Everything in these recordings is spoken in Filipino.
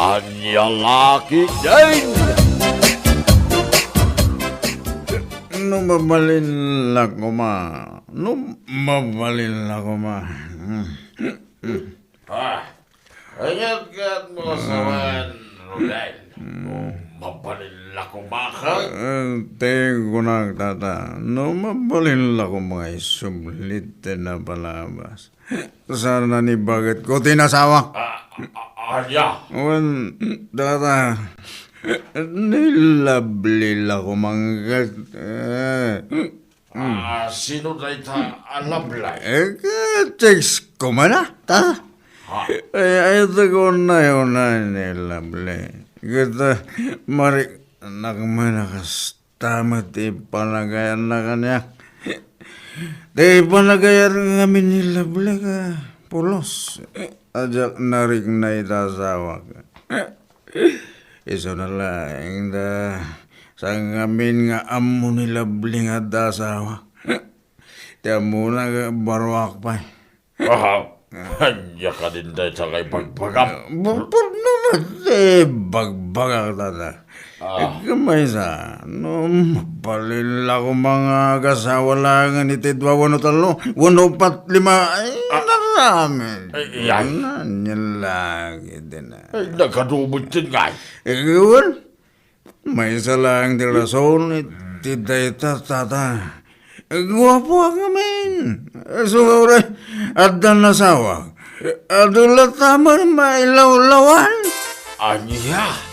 Anya laki din! Mabalin lang ko ma. Mabalin lang ko ma. Ayagad mo sa man, Rodel. Mabalin ko baka. Tego na tata. Mabalin lang ko mga isublit na palabas. Sana ni bagit ko tinasawa. Anya? Tata. Nilablila ko manggat. Sino na ita alablay? Text ko man na, ta? Ito ko na yun na nilabli. Kita, mari, nakastama ti panagayan na kanya. Ti panagayan kami nilabli ka, pulos. Ajak narik na itasawa ka. Iso na lang da sa ngamin nga amo nila bling at dasawa. Tiya muna ka barwak pa. Anya ka din dahil sa kay pagbagam. Bapag naman bagbagak tata. Kamay sa, mapalila ko mga kasawa lang ni Tidwa 1 3, 1 4 5, ay namin. Yan. Nilagi din na. Ay, nagkadubot din nga. Iyon, may isa lang di rason, tita tata. Gwapo ang amin. Sumura, at nasawa. Adulat naman mailaw-lawan. Anya?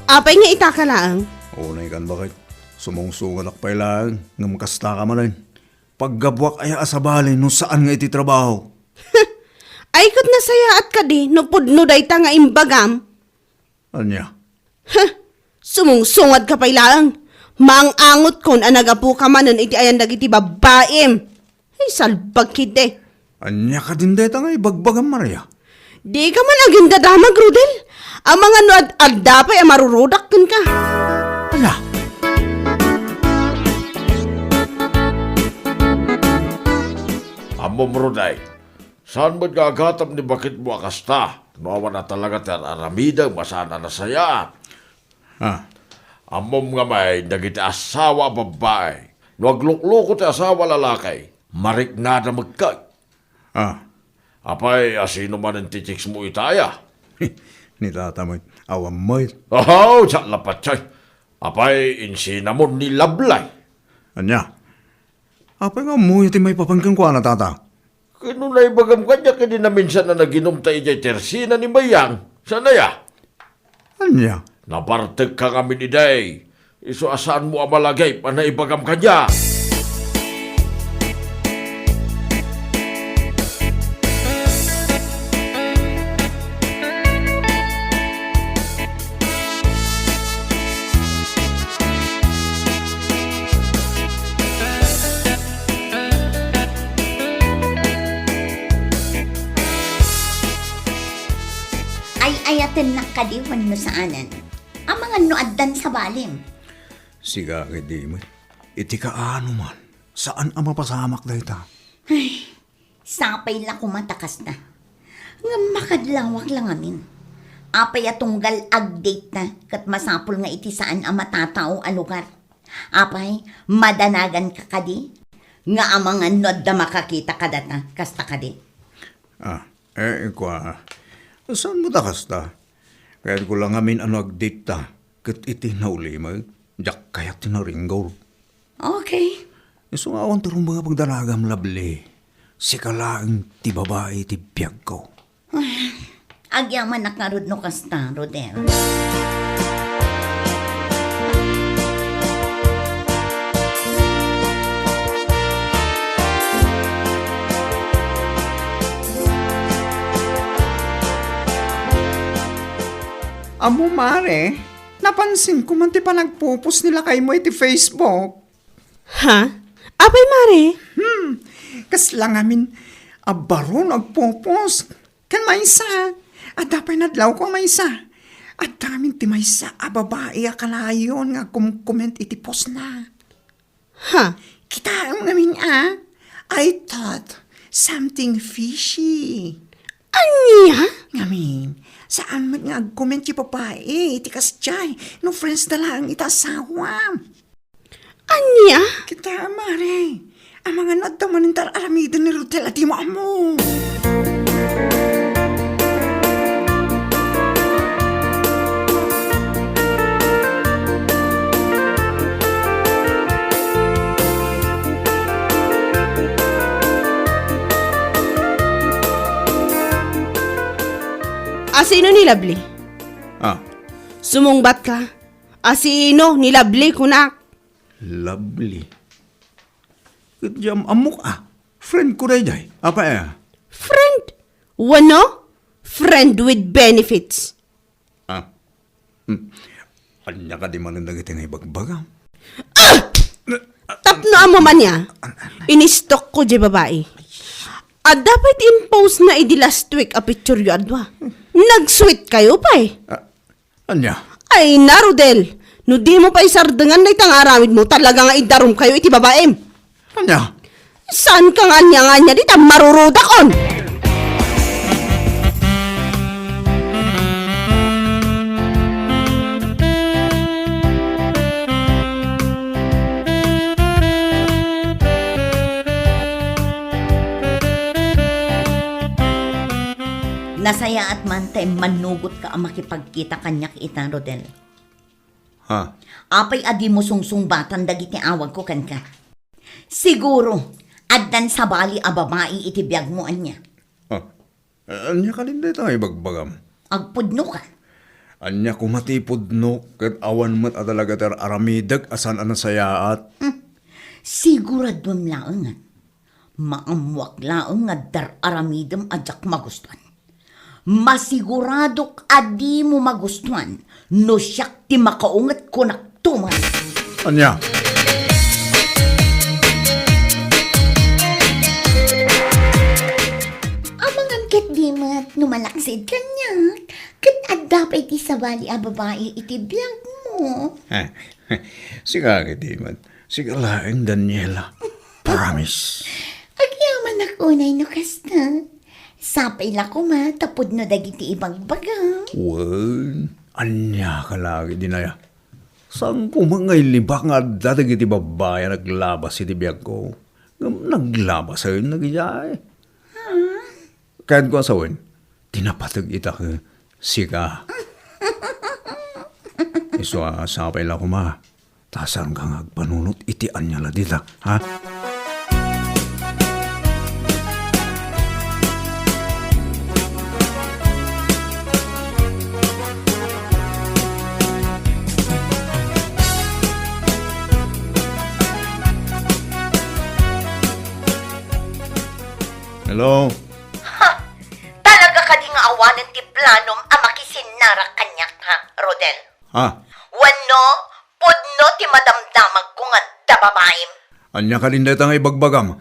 Apay nga itaka lang. Unay kan bakit? Sumungsungan akpay lang, ng kasta ka manin. Paggabwak ay asabalin no saan nga iti trabaho. Ay kat nasaya at kadi no pudno day ta nga imbagam. Anya? Sumungsungad ka pay lang. Mangangot kon anagapu ka manon iti ayan dagiti babaem. Ay salbag kide. Anya ka din deta nga ibagbagam Maria. Di ka man aging dadamag, Rudel. Ang mga no ad-adda pa ay marurudak kun ka. Ala? Amom, Roday. Saan ba't gagatam ni bakit mo akasta? Nawa na talaga tayo aramidang masana na saya. Ha? Amom nga may nagiti asawa babae. Naglukloko ti asawa lalakay. Marik na na magkay. Ha? Apay, asino man ang titiks mo itaya? Ni tata mo'y awam mo'y. Oh, sa lapat siya. Apay, insina mo ni lablay. Anya? Apay nga mo iti may papanggang kwa na tata. Kano na ibagam kanya kini na minsan na naginom tayo jay tersina ni Mayang. Sana ya? Anya? Nabartag ka kami ni Day. Iso asaan mo amalagay pa na ibagam kanya? Ayatin na kadiwan no saanan. Ang mga noaddan sa balim. Siga kay di mo. Iti ka ano man. Saan ang mapasamak na ita? Ay, sapay lang kumatakas na. Nga makadlawak lang amin. Apay atunggal ag-date na kat masapul nga iti saan ang matatao a lugar. Apay, madanagan ka kadi. Nga ang mga nod na makakita ka data, kasta kadi. Kwa. Saan mo takas ta? Kaya ko lang amin ano ag-date ta. Kat iti nauli mo. Diyak kaya tinaringgol. Okay. Iso nga awan tarong mga pagdanagam labli. Sikalaan ti babae ti biyag ko. Agyaman nakarod no kasta, Rodel. Amo mare, napansin ko man ti pa nagpupos nila kay mo iti Facebook. Ha? Apay mare? Kas lang amin, abaro nagpupos. Kan may isa, adapay nadlaw ko may isa. At damin ti may sa babae akalayon nga comment iti post na. Ha? Kita ang namin I thought something fishy. Anya? Ngamin, saan man nga comment yung babae, tikas jay, no friends na lang itasawa. Anya? Kita, mare, ang mga nadaman ng aramida ni Rodel at di mo amo. Asino ni Lovely? Ah, Sumungbat ka. Asino ni Lovely kunak? lovely. Kadyam amok Friend ko rin jay. Apa Friend? Wano? Friend with benefits. Anya ka di man nagiti nga ibagbagam. Tapnoan mo man niya. Inistok ko di babae. At dapat impose na idi last week a picture yu adwa. Nag-sweet kayo pa eh. Anya? Ay na, Rodel. No di mo pa isardangan na itang aramid mo, talaga nga idarom kayo iti babaem. Anya? Saan ka nga niya dita marurudakon? Nasaya at man tay manugot ka ang makipagkita kanya kita, Rodel. Ha? Apay adi mo sungsungbatan dagiti awag ko kan ka. Siguro, addan sa bali a babae itibiyag mo anya. Anya ka din dito nga ibagbagam. Agpudno ka. Anya kumatipod no, kat awan mat talaga ter aramidag asan sayaat. Siguradom laang nga. Maamwak laang nga dar aramidem ajak magustuhan. Masiguradok adi mo magustuhan no siyak ti makaungat ko naktuman. Anya? Amangan ket di mat numalaksid kanya. Ket adda pa iti sabali a babae iti biyag mo. Siga kiti man. Siga laeng Daniela. Promise. Agyaman akunay no kasta. Sapay la ko ma, tapod no dagiti ibang baga. Wan, anya ka lagi dinaya. Saan ko mga ilibak nga dadag iti babae naglabas iti biyag ko? Naglabas sa'yo nagiyay. Kahit ko asawin, tinapatag ita ka, sika. Iso sapay la ko ma, tasan ka nga agpanunot iti anya la dita, ha? Hello? Talaga ka di nga awanan ti planom a makisinarak kanya ha, Rodel. Ha? Wano, pudno ti madamdamag ko nga da babaem. Anya ka din dito nga ibagbagam?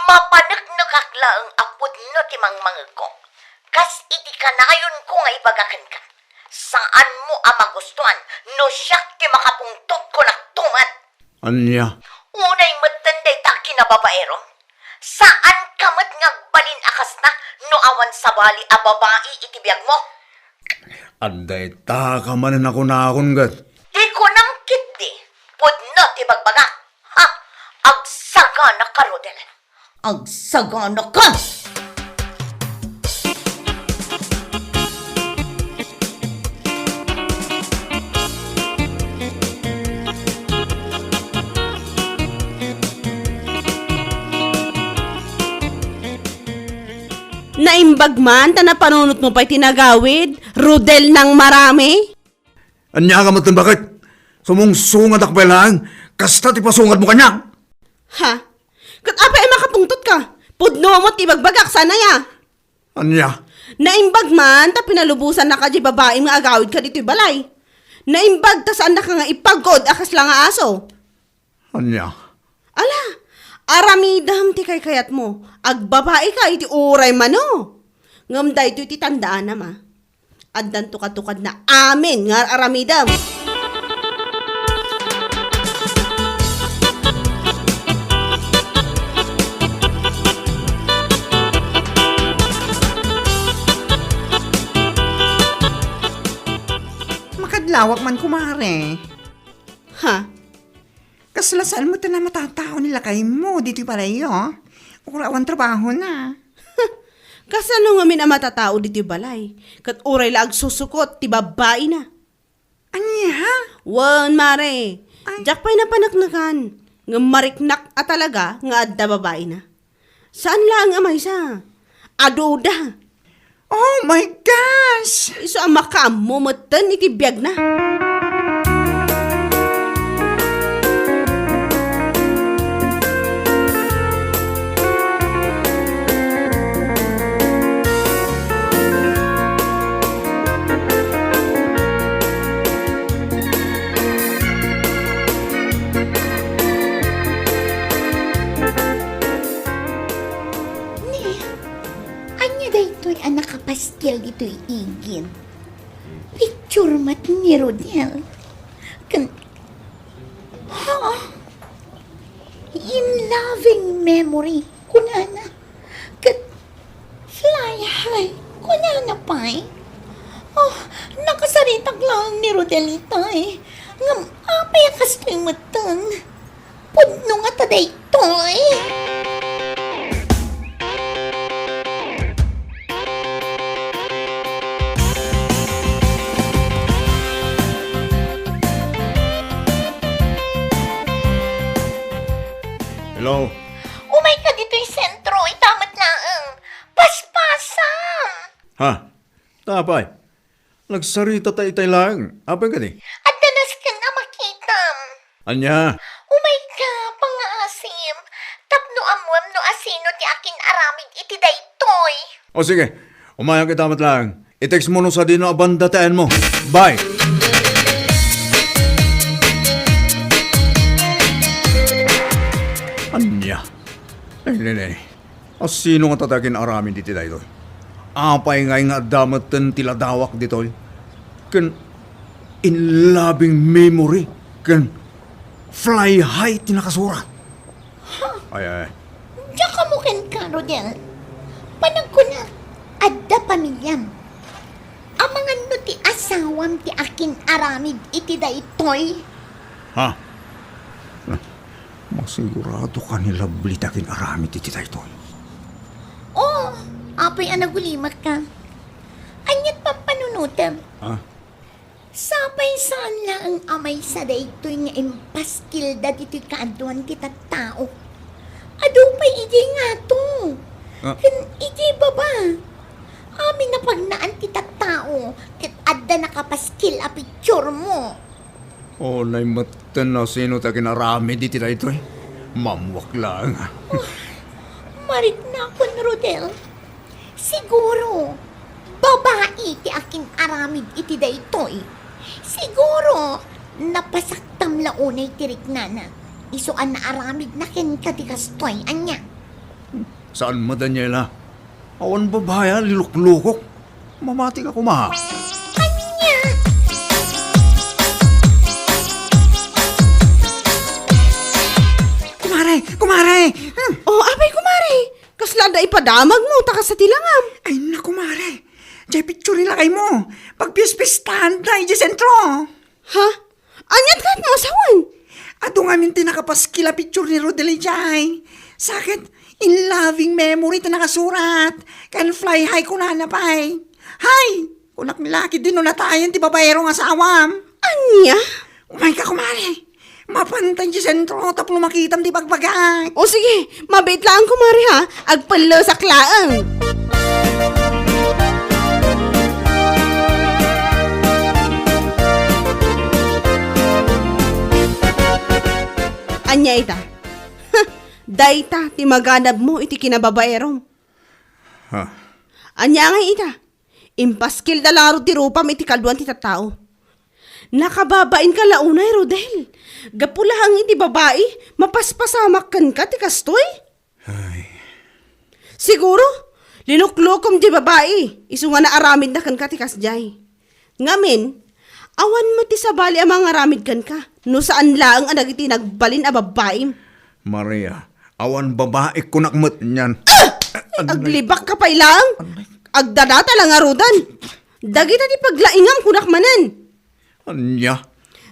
Mapanagnagakla ang apudno ti mangmangag ko. Kas iti kanayon ko nga ibagakan ka. Saan mo a magustuhan no siyak ti makapungtot ko naktuman. Anya? Unay matanday ta kinababaerom. Saan kamat ngagbalin akas na no awan sa bali a babae itibiyag mo? Anday ta ka manan ako na akong gat. Di ko nang kitdi. Pudno ti bagbaga. Ha? Agsagana ka, Rodel. Agsagana ka! Naimbag man, na panunot mo pa'y tinagawid, Rodel ng marami. Anya ka matan bakit? Sumungsungat ako pa lang. Kasta ti pasungat mo kanya. Ha? Kat apa ay makapungtot ka? Pudno mo tibagbagak sana ya. Anya? Naimbag man, pinalubusan na ka di babae nga agawid ka dito'y balay. Naimbag ta saan na ka nga ipagod akas lang nga aso. Anya? Ala, aramidam ti kay kayat mo. Agbabae ka iti uray mano. Ngamday ito iti tandaan na ma. Addan tukad-tukad na amin nga aramidam. Makadlawak man kumare. Ha? Kaslasaan mo na matatao nila kay mo, dito pala iyo. Urawan trabaho na. Kasano nga min ang matatao dito balay? Kat uray laag susukot, ti babae na. Anya? Wan, mare. Ay. Diyak pa'y napanaknakan. Nga mariknak at talaga nga adda babae na. Saan lang amay sa? Aduda. Oh my gosh! Iso ang makamumatan itibiyag na. Anya daytoy ang nakapastil dito'y igin. Picture mat ni Rodel. In loving memory, kunana. Fly high, kunana pa'y. Oh, nakasaritak lang ni Rodel ito'y. Ngam, apay akas to'y matan. Pudno nga ta daytoy. Hello? Umay ka dito'y sentro, itamat laang. Paspasan! Ha? Tapay. Nagsarita tayo tayo lang. Apa ka ni? At danas ka nga makitam. Anya? Umay ka, pangaasim. Tapno amuam no asino ti akin aramid iti daytoy. O sige, umayang kitamat lang. I-text mo nung sa dino abandataan mo. Bye! Anya? Ay. Sino nga tatakin aramin dito dito? Apay nga damatan tiladawak dito. Kan in loving memory. Kan fly high tinakasurat. Ay. Diyan ka mo ken ka, Rodel. Panag ko na, adda pamilyam. Ang mga no ti asawam ti akin aramid iti daytoy. Ha? Masigurado ka nila blitakin arami titi tayo. Oh, apay anagulimak ka. Anyat pa panunutan. Ha? Sapay saan lang ang amay sa daytoy nga impaskil da dito'y kaaduan kita tao. Ado pa iji nga to. Ah. Iji baba. Amin na pagnaan kita tao. Kat adda nakapaskil a picture mo. O nay matan na sino takin arami diti tayo. Mamwak lang. Marit na ako, Rodel. Siguro, babae ti akin aramid iti daytoy. Siguro, napasaktam launay tirik na. Isuan na aramid na ken katikastoy, anya. Saan mo, Daniela? Awan babaya, liluk-lukok. Mamati ka kumaha. Anya! Kumare! Oh, apay kumare. Kaslada ipadamag mo, taka sa tilangam. Ay na, kumare. Diyan picture nila kay mo. Pagpispistahan tayo di sentro. Ha? Anyat ka mo asawan? Ato nga minti nakapaskila picture ni Rodel Jai. Sakit, in loving memory ta nakasurat. Can fly high ko na napay. Hay! Kunak milaki din no natayan ti babayero nga sa awam. Anya? Umay ka, kumare. Mapantay di sentro tapos makitam di pagbagay. O sige, mabait lang kumare ha. Agpalo sa klaang. Anya ita. Dayta, ti maganab mo iti kinababaerom. Ha? Anya nga ita. Impaskil da laro ti rupam iti kalduan ti tattao. Nakababain ka launay, Rodel. Gapulahang iti babae, mapaspasamak kan ka ti kastoy. Ay. Siguro, linuklukom di babae. Isu nga naaramid na kan ka ti kasjay. Ngamin, awan mo ti sabali ang mga ramid kan ka. No saan laang ang nagiti nagbalin a babae. Maria, awan babae ko nakmat niyan. Aglibak ka pa ilang. Agdadata lang arudan. Dagita ti paglaingam kunak manan. Anya?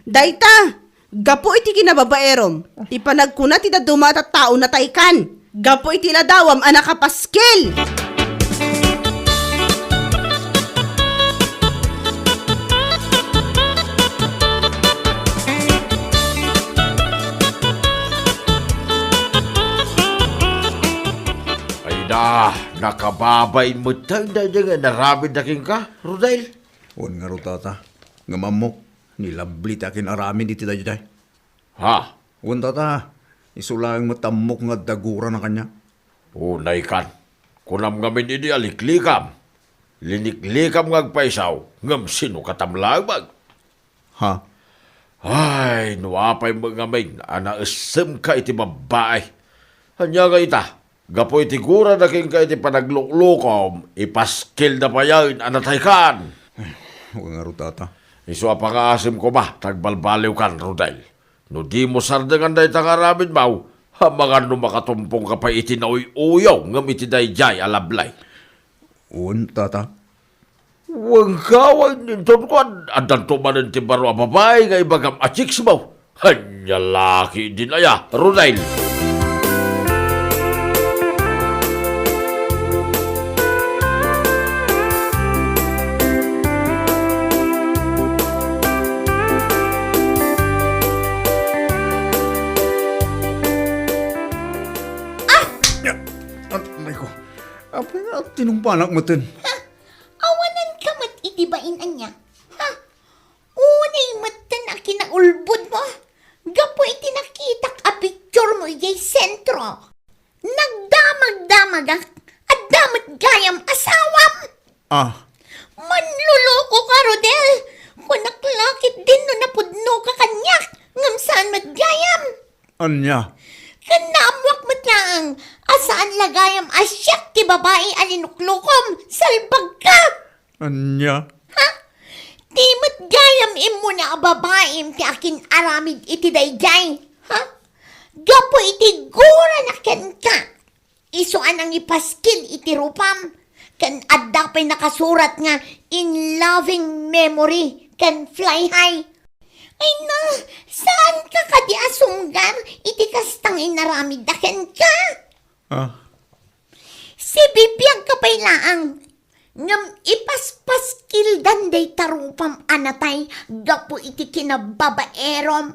Dayta, gapo iti kinababaerom. Ti panagkuna ti dadumata tao na taykan. Gapo iti ladawam anak kapaskil. Ay na, nakababay mo tayo na nga naramid na king ka, Rodel. On nga ro tata, nga mamok, nilabli takin aramin iti dayo day. Ha? On tata, isulang matamok nga dagura na kanya. Unay kan, kunam ngamin ini aliklikam. Liniklikam ngagpaisaw, ngam sino katamlagbag. Ha? Ay, nuapay mo ngamin, anaesem ka iti babae. Hanya nga ita, gapo iti gura na king ka iti panagluklukom, ipaskil na pa yan, anatay kan. On nga ro tata. Iso apangaasim ko ba, tagbalbaliw kan, Rodel. No di mo sardangan da itang aramid mau, hamangan no makatumpong ka pa iti na uyaw, ngam iti dayjay alablay. On tata. Huwag kawan ninton ko, adan tumanan ti baro a babae nga ibagam achiks mo. Hanya laki din aya, Rodel. Ay ko, apa nga tinumpanak mo tin? Awanan ka mat itibain anya. Ha? Unay matan a kinaulbod mo. Gapo iti nakitak a picture mo iyay sentro. Nagdamag-damag at damat gayam asawam. Ah, Manluloko ka, Rodel. Kunaklakit din no napudno ka kanyak. Ngam saan matgayam. anya? Kanamwak matlang. Asaan lagayam asyak ti babae alinuklukom. Salbag ka. Anya? Ha? Di matgayam imo na babaem ti akin aramid iti dayjay. Ha? Gapo iti gura na ken ka. Isuan ang ipaskil iti rupam. Kan adda pa'y nakasurat nga in loving memory kan fly high. Ay na, saan ka kadi asunggar iti kastang inaramid da ken ka? Ah, Si bibiyag ka pa'y laang. Ngam ipaspaskil danday tarupam anatay gapo iti kinababaerom.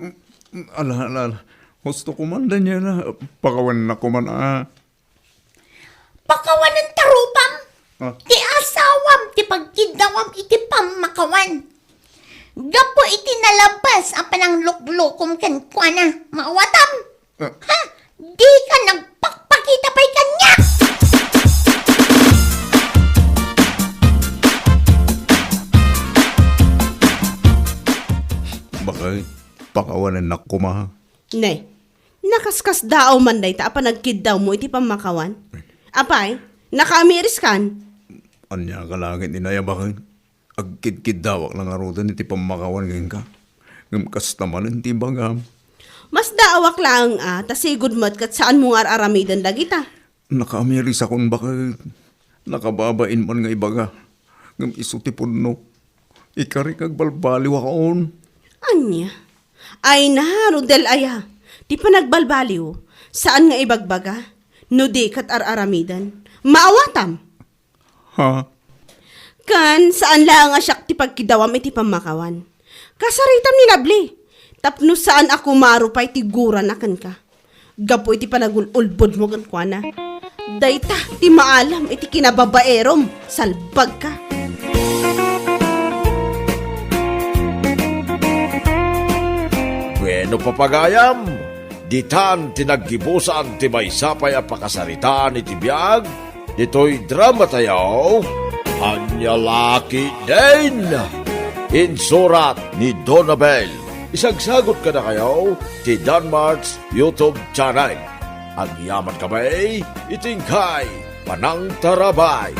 ala. Gusto ko man dan niya na. Pakawan na ko man Pakawan ng tarupam. Ah. Ti asawam, ti pagkidawam, iti pamakawan. Gapo iti nalabas ang panangluklukom kan kuana. Maawatam. Ah. Ha? Di ka nagpakpakita pa'y kanya. Baka pakawanan na ko ma. Ne, nakaskas daaw man day ta apa nagkid daw mo iti pamakawan. Apay, nakaamiris kan. Anya ka langit inaya baka agkid-kid dawak lang arutan iti pamakawan ngayon ka. Ngam kastaman ti bagam. Mas daawak lang tasigod mat kat saan mo nga aramidan dagita. Nakaamiris akong baka nakababain man nga ibaga. Ngam iso ti punno. Ikari kag balbaliw akaon. Anya? Ay na, Rodel aya. Di pa nagbalbaliw. Saan nga ibagbaga? No di kat aramidan. Maawatam. Ha? Kan, saan lang asyak ti pagkidawam iti pamakawan. Kasaritam ni Labli. Tapno saan ako marupay ti gura na kan ka. Gapo iti panagululbod mo kan kwa na. Dayta, ti maalam iti kinababaerom. Salbag ka. Bueno papagayam, ditan tinaggibusan ti may sapay a pakasaritaan iti biyag, dito'y drama tayo, Anya Laki din! Insurat ni Donabel. Isagsagot ka na kayo ti Danmarks YouTube channel. Ang yaman kamay, itingkay, Panang Tarabay.